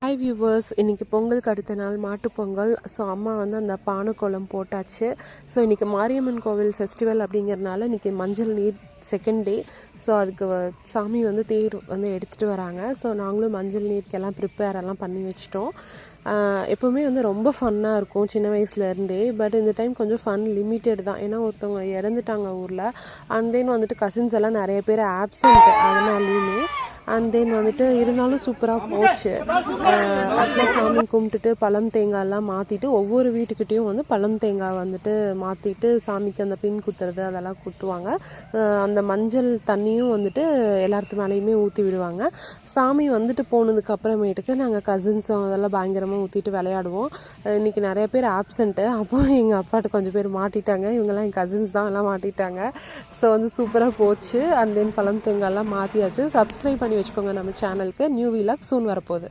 Hi viewers, இன்றைக்கி பொங்கலுக்கு அடுத்த நாள் மாட்டுப்பொங்கல். ஸோ அம்மா வந்து அந்த பானைக்கோலம் போட்டாச்சு. ஸோ இன்றைக்கி மாரியம்மன் கோவில் ஃபெஸ்டிவல் அப்படிங்கிறதுனால இன்றைக்கி மஞ்சள் நீர் செகண்ட் டே. ஸோ அதுக்கு சாமி வந்து தேர் வந்து எடுத்துகிட்டு வராங்க. ஸோ நாங்களும் மஞ்சள் நீருக்கெல்லாம் ப்ரிப்பேரெல்லாம் பண்ணி வச்சிட்டோம். எப்போவுமே வந்து ரொம்ப ஃபன்னாக இருக்கும் சின்ன வயசுலேருந்தே. பட் இந்த டைம் கொஞ்சம் ஃபன் லிமிட்டட் தான். ஏன்னா ஒருத்தவங்க இறந்துட்டாங்க ஊரில். அண்ட் தென் வந்துட்டு கசின்ஸ் எல்லாம் நிறைய பேர் ஆப்சண்ட், அதனாலையுமே அண்ட் தென் வந்துட்டு இருந்தாலும் சூப்பராக போச்சு. அப்புறம் சாமி கும்பிட்டுட்டு பழம் தேங்காயெல்லாம் மாற்றிட்டு ஒவ்வொரு வீட்டுக்கிட்டேயும் வந்து பழம் தேங்காய் வந்துட்டு மாற்றிட்டு சாமிக்கு அந்த பின் குத்துறது அதெல்லாம் குத்துவாங்க. அந்த மஞ்சள் தண்ணியும் வந்துட்டு எல்லாத்து மேலேயுமே ஊற்றி விடுவாங்க. சாமி வந்துட்டு போனதுக்கு அப்புறமேட்டுக்கு நாங்கள் கசின்ஸும் அதெல்லாம் பயங்கரமாக ஊற்றிட்டு விளையாடுவோம். இன்றைக்கி நிறைய பேர் ஆப்சண்ட்டு. அப்போ எங்கள் அப்பாட்ட கொஞ்சம் பேர் மாட்டிட்டாங்க. இவங்கெல்லாம் என் கசின்ஸ் தான் எல்லாம் மாட்டிட்டாங்க. ஸோ வந்து சூப்பராக போச்சு. அண்ட் தென் பழம் தேங்காயெல்லாம் மாற்றியாச்சு. சப்ஸ்கிரைப் பண்ணி வச்சுக்கோங்க நம்ம சேனலுக்கு. நியூ வீலாக் சூன் வரப்போகுது.